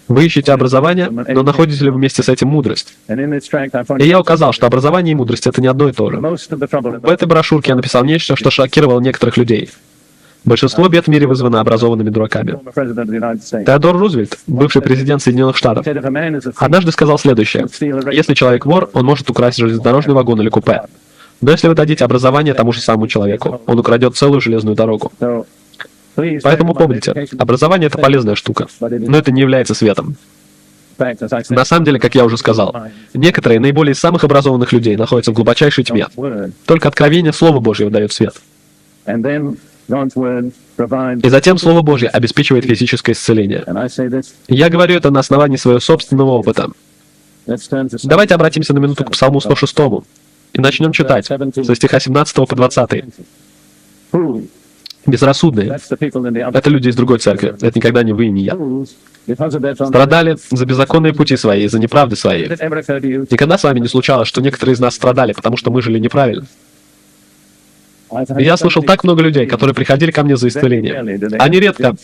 «Вы ищете образование, но находите ли вы вместе с этим мудрость?» И я указал, что образование и мудрость — это не одно и то же. В этой брошюрке я написал нечто, что шокировало некоторых людей. Большинство бед в мире вызвано образованными дураками. Теодор Рузвельт, бывший президент Соединенных Штатов, однажды сказал следующее: «Если человек вор, он может украсть железнодорожный вагон или купе. Но если вы дадите образование тому же самому человеку, он украдет целую железную дорогу». Поэтому помните, образование — это полезная штука, но это не является светом. На самом деле, как я уже сказал, некоторые наиболее из самых образованных людей находятся в глубочайшей тьме. Только откровение Слова Божьего дает свет. И затем Слово Божье обеспечивает физическое исцеление. Я говорю это на основании своего собственного опыта. Давайте обратимся на минуту к Псалму 106 и начнем читать со стиха 17 по 20. Безрассудные — это люди из другой церкви. Это никогда не вы и не я. Страдали за беззаконные пути свои, за неправды свои. Никогда с вами не случалось, что некоторые из нас страдали, потому что мы жили неправильно? Я слышал так много людей, которые приходили ко мне за исцелением. Они редко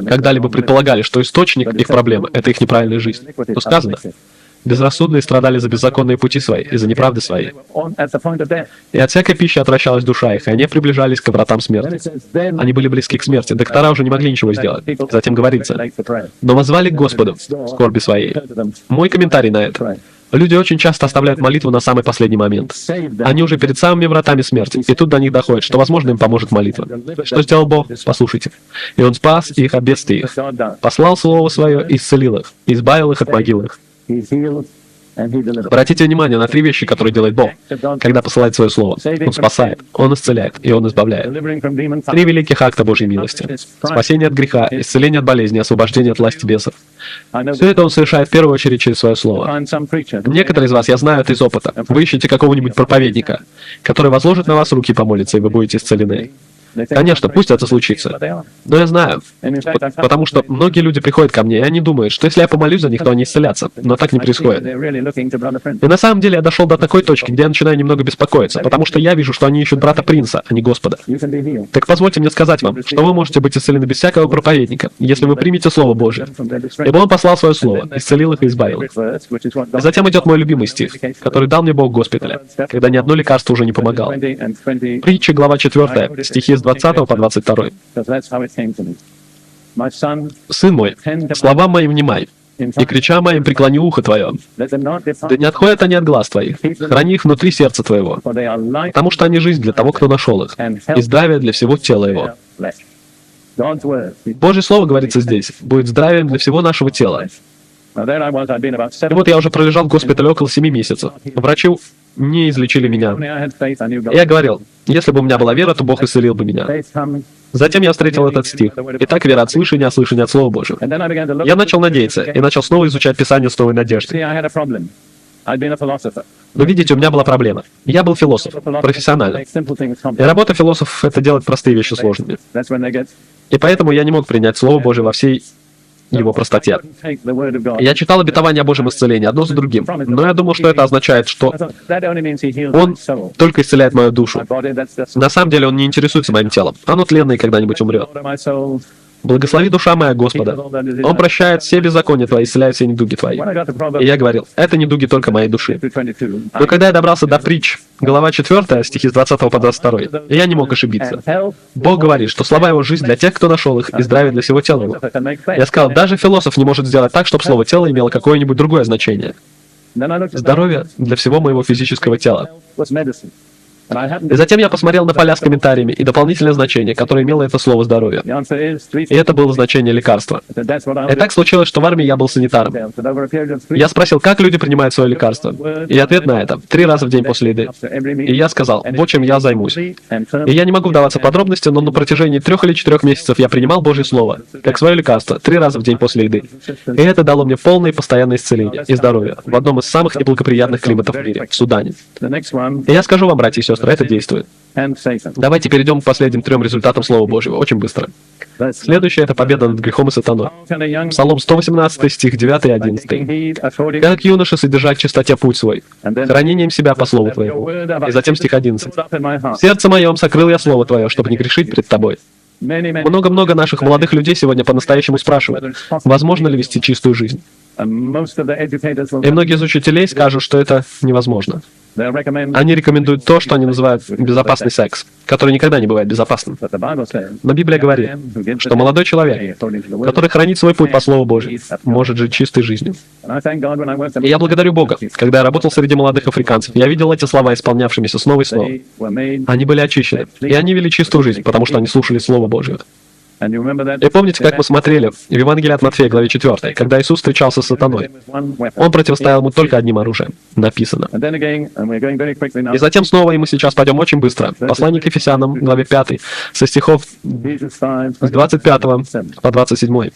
когда-либо предполагали, что источник их проблемы — это их неправильная жизнь. Но сказано: безрассудные страдали за беззаконные пути свои и за неправды свои. И от всякой пищи отвращалась душа их, и они приближались к вратам смерти. Они были близки к смерти, доктора уже не могли ничего сделать. Затем говорится: но воззвали к Господу в скорби своей. Мой комментарий на это: люди очень часто оставляют молитву на самый последний момент. Они уже перед самыми вратами смерти, и тут до них доходит, что, возможно, им поможет молитва. Что сделал Бог? Послушайте. И Он спас их от бедствий их, послал Слово Свое, исцелил их, избавил их от могил их. Обратите внимание на 3 вещи, которые делает Бог, когда посылает Свое Слово. Он спасает, Он исцеляет и Он избавляет. 3 великих акта Божьей милости. Спасение от греха, исцеление от болезни, освобождение от власти бесов. Все это Он совершает в первую очередь через Свое Слово. Некоторые из вас, я знаю это из опыта, вы ищете какого-нибудь проповедника, который возложит на вас руки, помолится, и вы будете исцелены. Конечно, пусть это случится. Но я знаю, потому что многие люди приходят ко мне, и они думают, что если я помолюсь за них, то они исцелятся. Но так не происходит. И на самом деле я дошел до такой точки, где я начинаю немного беспокоиться, потому что я вижу, что они ищут брата принца, а не Господа. Так позвольте мне сказать вам, что вы можете быть исцелены без всякого проповедника, если вы примете Слово Божие. Ибо Он послал Свое Слово, исцелил их и избавил их. И затем идет мой любимый стих, который дал мне Бог госпиталя, когда ни одно лекарство уже не помогало. Притча, глава 4, стихи с 20 по 22. «Сын мой, словам моим внимай, и крича моим преклони ухо твое. Да не отходят они от глаз твоих, храни их внутри сердца твоего, потому что они жизнь для того, кто нашел их, и здравие для всего тела его». Божье Слово, говорится здесь, будет здравием для всего нашего тела. И вот я уже пролежал в госпитале около 7 месяцев. Врачи не излечили меня. Я говорил: если бы у меня была вера, то Бог исцелил бы меня. Затем я встретил этот стих. Итак, вера от слышания, а слышание от Слова Божьего. Я начал надеяться и начал снова изучать Писание с новой надеждой. Но видите, у меня была проблема. Я был философ, профессионально. И работа философов — это делать простые вещи сложными. И поэтому я не мог принять Слово Божие во всей его простоте. Я читал обетования о Божьем исцелении одно за другим, но я думал, что это означает, что Он только исцеляет мою душу. На самом деле Он не интересуется моим телом. Оно тленно и когда-нибудь умрет. Благослови душа моя Господа. Он прощает все беззакония твои, исцеляет все недуги твои. И я говорил, это недуги только моей души. Но когда я добрался до притч, глава 4, стихи с 20 по 22, я не мог ошибиться. Бог говорит, что слова Его — жизнь для тех, кто нашел их, и здравие для всего тела Его. Я сказал, даже философ не может сделать так, чтобы слово «тело» имело какое-нибудь другое значение. Здоровье для всего моего физического тела. И затем я посмотрел на поля с комментариями и дополнительное значение, которое имело это слово «здоровье». И это было значение лекарства. И так случилось, что в армии я был санитаром. Я спросил, как люди принимают свое лекарство. И ответ на это — 3 раза в день после еды. И я сказал, вот чем я займусь. И я не могу вдаваться в подробности, но на протяжении 3 или 4 месяцев я принимал Божье Слово, как свое лекарство, 3 раза в день после еды. И это дало мне полное и постоянное исцеление и здоровье в одном из самых неблагоприятных климатов в мире, в Судане. И я скажу вам, братья и сестры, это действует. Давайте перейдем к последним 3 результатам Слова Божьего, очень быстро. Следующее — это победа над грехом и сатаной. Псалом 118, стих 9 и 11. «Как юноша содержать в чистоте путь свой, хранением себя по слову Твоему». И затем стих 11. «В сердце моем сокрыл я слово Твое, чтобы не грешить пред Тобой». Много-много наших молодых людей сегодня по-настоящему спрашивают, возможно ли вести чистую жизнь. И многие из учителей скажут, что это невозможно. Они рекомендуют то, что они называют безопасный секс, который никогда не бывает безопасным. Но Библия говорит, что молодой человек, который хранит свой путь по Слову Божьему, может жить чистой жизнью. И я благодарю Бога. Когда я работал среди молодых африканцев, я видел эти слова, исполнявшимися снова и снова. Они были очищены, и они вели чистую жизнь, потому что они слушали Слово Божье. И помните, как мы смотрели в Евангелии от Матфея, главе 4, когда Иисус встречался с сатаной? Он противостоял ему только одним оружием. Написано. И затем снова, и мы сейчас пойдем очень быстро. Послание к Ефесянам, главе 5, со стихов с 25 по 27.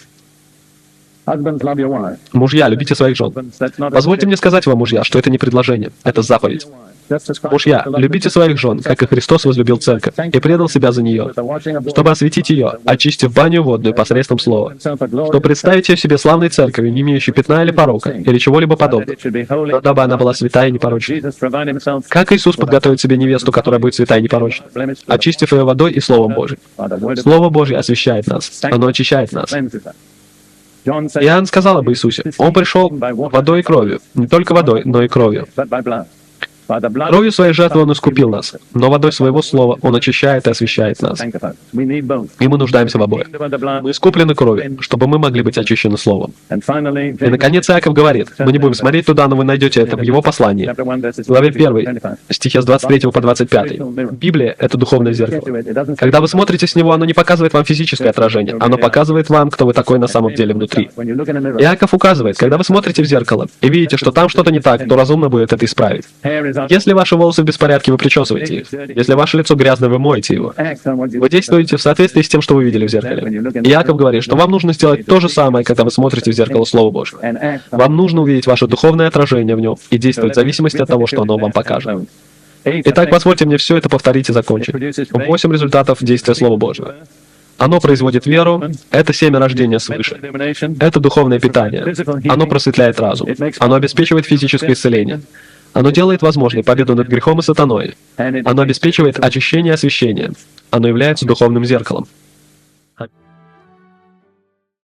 Мужья, любите своих жен. Позвольте мне сказать вам, мужья, что это не предложение, это заповедь. Мужья, любите своих жен, как и Христос возлюбил церковь и предал себя за нее, чтобы осветить ее, очистив баню водную посредством слова, чтобы представить ее себе славной церковью, не имеющей пятна или порока, или чего-либо подобного, но дабы она была святая и непорочна. Как Иисус подготовит себе невесту, которая будет святая и непорочна, очистив ее водой и Словом Божьим. Слово Божье освящает нас, оно очищает нас. Иоанн сказал об Иисусе, Он пришел водой и кровью, не только водой, но и кровью. Кровью своей жертвы Он искупил нас, но водой своего слова Он очищает и освящает нас. И мы нуждаемся в обоих. Мы искуплены кровью, чтобы мы могли быть очищены Словом. И, наконец, Иаков говорит, мы не будем смотреть туда, но вы найдете это в его послании, в главе 1, стихе с 23 по 25. Библия — это духовное зеркало. Когда вы смотрите с него, оно не показывает вам физическое отражение, оно показывает вам, кто вы такой на самом деле внутри. Иаков указывает, когда вы смотрите в зеркало и видите, что там что-то не так, то разумно будет это исправить. Если ваши волосы в беспорядке, вы причесываете их. Если ваше лицо грязное, вы моете его. Вы действуете в соответствии с тем, что вы видели в зеркале. Иаков говорит, что вам нужно сделать то же самое, когда вы смотрите в зеркало Слова Божьего. Вам нужно увидеть ваше духовное отражение в нем и действовать в зависимости от того, что оно вам покажет. Итак, позвольте мне все это повторить и закончить. 8 результатов действия Слова Божьего. Оно производит веру, это семя рождения свыше. Это духовное питание. Оно просветляет разум. Оно обеспечивает физическое исцеление. Оно делает возможной победу над грехом и сатаной. Оно обеспечивает очищение и освящение. Оно является духовным зеркалом.